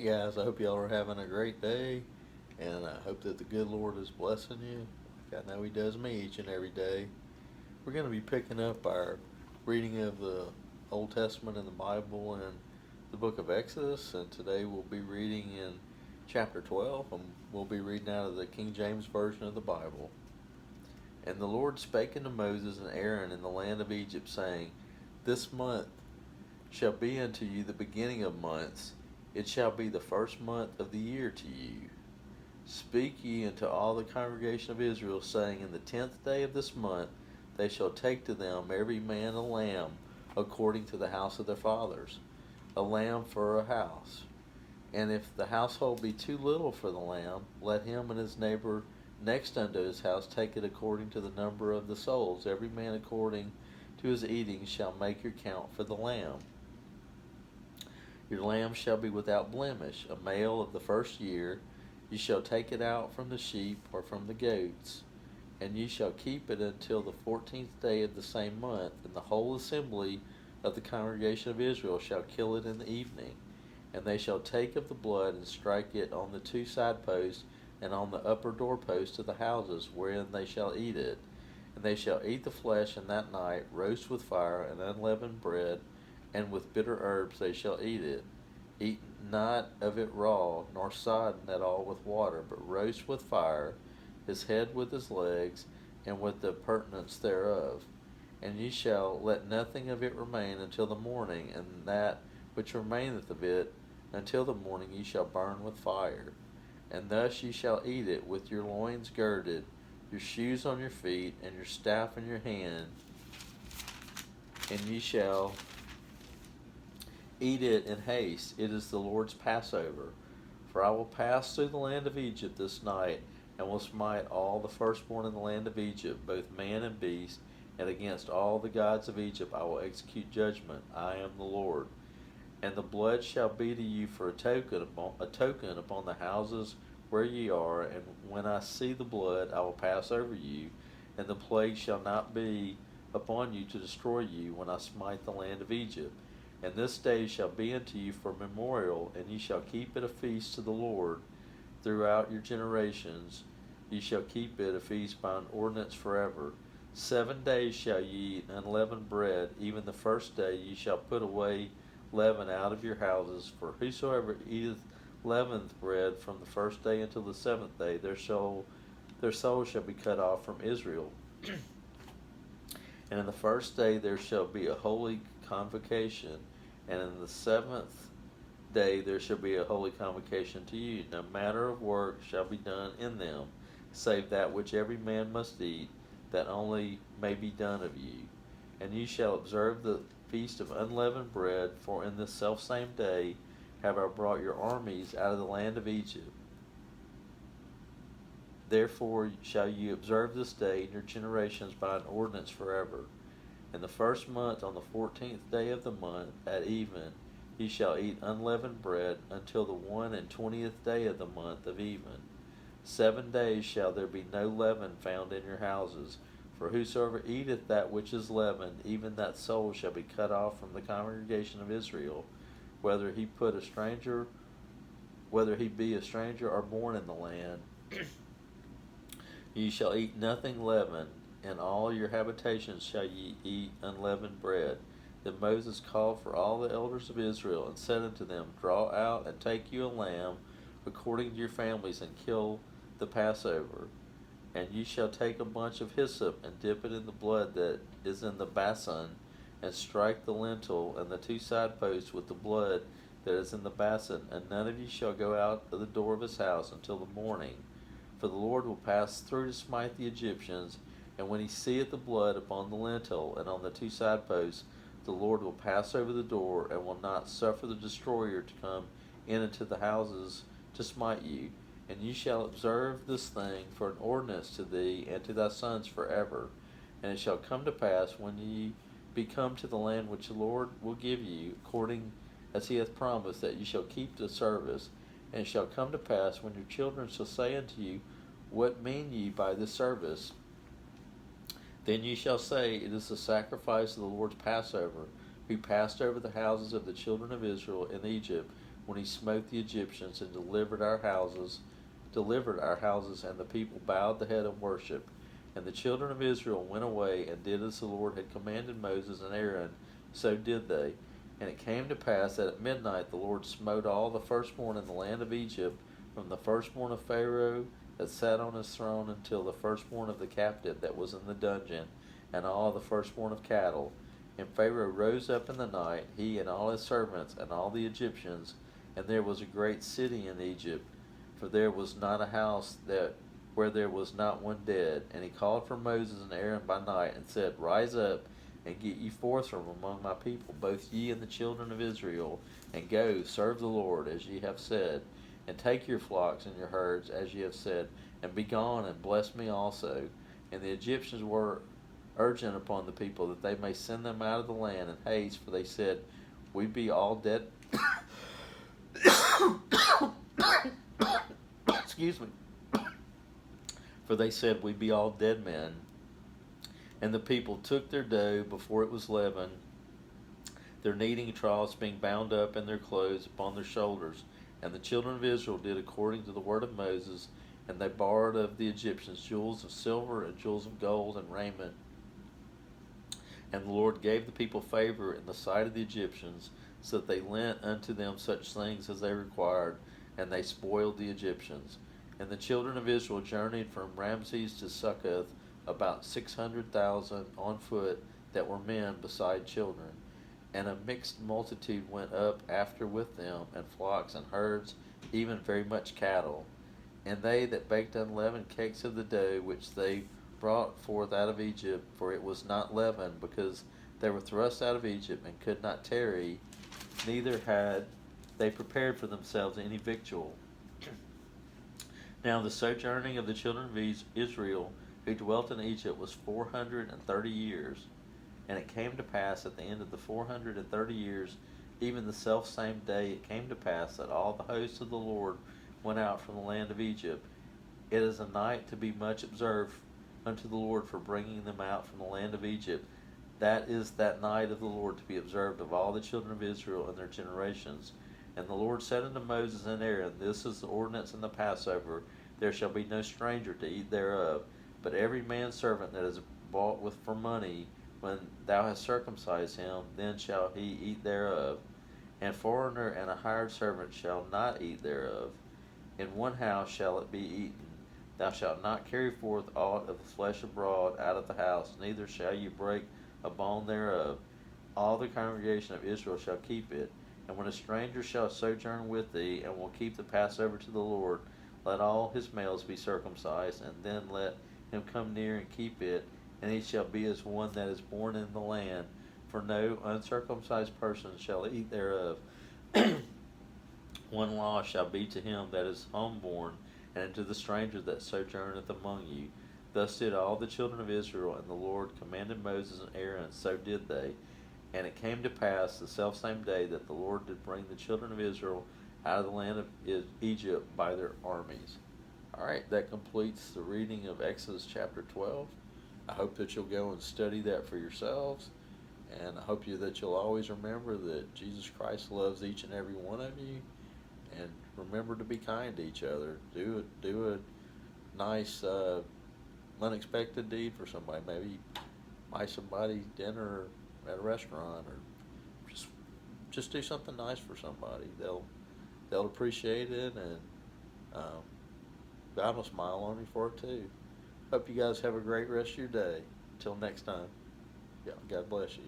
Hey guys, I hope y'all are having a great day, and I hope that the good Lord is blessing you, like I know He does me each and every day. We're going to be picking up our reading of the Old Testament in the Bible and the book of Exodus, and today we'll be reading in chapter 12, and we'll be reading out of the King James Version of the Bible. And the Lord spake unto Moses and Aaron in the land of Egypt, saying, This month shall be unto you the beginning of months. It shall be the first month of the year to you. Speak ye unto all the congregation of Israel, saying, In the 10th day of this month they shall take to them every man a lamb according to the house of their fathers, a lamb for a house. And if the household be too little for the lamb, let him and his neighbor next unto his house take it according to the number of the souls. Every man according to his eating shall make your count for the lamb. Your lamb shall be without blemish, a male of the first year. Ye shall take it out from the sheep or from the goats, and ye shall keep it until the 14th day of the same month. And the whole assembly of the congregation of Israel shall kill it in the evening. And they shall take of the blood and strike it on the two side posts and on the upper doorposts of the houses wherein they shall eat it. And they shall eat the flesh in that night, roast with fire and unleavened bread, and with bitter herbs they shall eat it. Eat not of it raw, nor sodden at all with water, but roast with fire, his head with his legs, and with the appurtenance thereof. And ye shall let nothing of it remain until the morning, and that which remaineth of it until the morning ye shall burn with fire. And thus ye shall eat it with your loins girded, your shoes on your feet, and your staff in your hand, and ye shall eat it in haste. It is the Lord's Passover. For I will pass through the land of Egypt this night, and will smite all the firstborn in the land of Egypt, both man and beast, and against all the gods of Egypt I will execute judgment. I am the Lord. And the blood shall be to you for a token upon the houses where ye are, and when I see the blood I will pass over you, and the plague shall not be upon you to destroy you when I smite the land of Egypt. And this day shall be unto you for a memorial, and ye shall keep it a feast to the Lord throughout your generations. Ye shall keep it a feast by an ordinance forever. 7 days shall ye eat unleavened bread. Even the first day ye shall put away leaven out of your houses. For whosoever eateth leavened bread from the first day until the 7th day, their soul shall be cut off from Israel. And in the first day there shall be a holy convocation, and in the 7th day there shall be a holy convocation to you. No manner of work shall be done in them, save that which every man must eat, that only may be done of you. And ye shall observe the feast of unleavened bread, for in this selfsame day have I brought your armies out of the land of Egypt. Therefore shall ye observe this day in your generations by an ordinance forever. In the first month, on the 14th day of the month, at even, ye shall eat unleavened bread until the 21st day of the month of even. 7 days shall there be no leaven found in your houses. For whosoever eateth that which is leavened, even that soul shall be cut off from the congregation of Israel, whether he be a stranger or born in the land. Ye shall eat nothing leavened. In all your habitations shall ye eat unleavened bread. Then Moses called for all the elders of Israel, and said unto them, Draw out and take you a lamb according to your families, and kill the Passover. And ye shall take a bunch of hyssop, and dip it in the blood that is in the basin, and strike the lintel and the two side posts with the blood that is in the basin. And none of you shall go out of the door of his house until the morning. For the Lord will pass through to smite the Egyptians, and when he seeth the blood upon the lintel and on the two side posts, the Lord will pass over the door, and will not suffer the destroyer to come in into the houses to smite you. And ye shall observe this thing for an ordinance to thee and to thy sons forever. And it shall come to pass, when ye be come to the land which the Lord will give you, according as he hath promised, that ye shall keep the service. And it shall come to pass, when your children shall say unto you, What mean ye by this service? Then ye shall say, It is the sacrifice of the Lord's Passover, who passed over the houses of the children of Israel in Egypt when he smote the Egyptians and delivered our houses, and the people bowed the head and worshipped. And the children of Israel went away and did as the Lord had commanded Moses and Aaron, so did they. And it came to pass that at midnight the Lord smote all the firstborn in the land of Egypt, from the firstborn of Pharaoh that sat on his throne until the firstborn of the captive that was in the dungeon, and all the firstborn of cattle. And Pharaoh rose up in the night, he and all his servants and all the Egyptians, and there was a great city in Egypt, for there was not a house where there was not one dead. And he called for Moses and Aaron by night, and said, Rise up, and get ye forth from among my people, both ye and the children of Israel, and go, serve the Lord, as ye have said, and take your flocks and your herds, as ye have said, and be gone, and bless me also. And the Egyptians were urgent upon the people, that they may send them out of the land in haste, for they said, We be all dead. Excuse me. For they said, We be all dead men. And the people took their dough before it was leavened, their kneading troughs being bound up in their clothes upon their shoulders. And the children of Israel did according to the word of Moses, and they borrowed of the Egyptians jewels of silver and jewels of gold and raiment. And the Lord gave the people favor in the sight of the Egyptians, so that they lent unto them such things as they required, and they spoiled the Egyptians. And the children of Israel journeyed from Ramses to Succoth, about 600,000 on foot, that were men beside children. And a mixed multitude went up after with them, and flocks and herds, even very much cattle. And they that baked unleavened cakes of the dough which they brought forth out of Egypt, for it was not leavened, because they were thrust out of Egypt, and could not tarry, neither had they prepared for themselves any victual. Now the sojourning of the children of Israel, who dwelt in Egypt, was 430 years. And it came to pass at the end of the 430 years, even the selfsame day, it came to pass that all the hosts of the Lord went out from the land of Egypt. It is a night to be much observed unto the Lord for bringing them out from the land of Egypt. That is that night of the Lord to be observed of all the children of Israel and their generations. And the Lord said unto Moses and Aaron, This is the ordinance in the Passover. There shall be no stranger to eat thereof, but every man's servant that is bought with for money, when thou hast circumcised him, then shall he eat thereof. And foreigner and a hired servant shall not eat thereof. In one house shall it be eaten. Thou shalt not carry forth aught of the flesh abroad out of the house, neither shall you break a bone thereof. All the congregation of Israel shall keep it. And when a stranger shall sojourn with thee, and will keep the Passover to the Lord, let all his males be circumcised, and then let him come near and keep it, and he shall be as one that is born in the land, for no uncircumcised person shall eat thereof. One law shall be to him that is homeborn, and to the stranger that sojourneth among you. Thus did all the children of Israel, and the Lord commanded Moses and Aaron, and so did they. And it came to pass the selfsame day that the Lord did bring the children of Israel out of the land of Egypt by their armies. Alright, that completes the reading of Exodus chapter 12. I hope that you'll go and study that for yourselves, and I hope that you'll always remember that Jesus Christ loves each and every one of you, and remember to be kind to each other. Do a nice unexpected deed for somebody. Maybe buy somebody dinner at a restaurant, or just do something nice for somebody. They'll appreciate it, and God will smile on you for it too. Hope you guys have a great rest of your day. Till next time. Yeah, God bless you.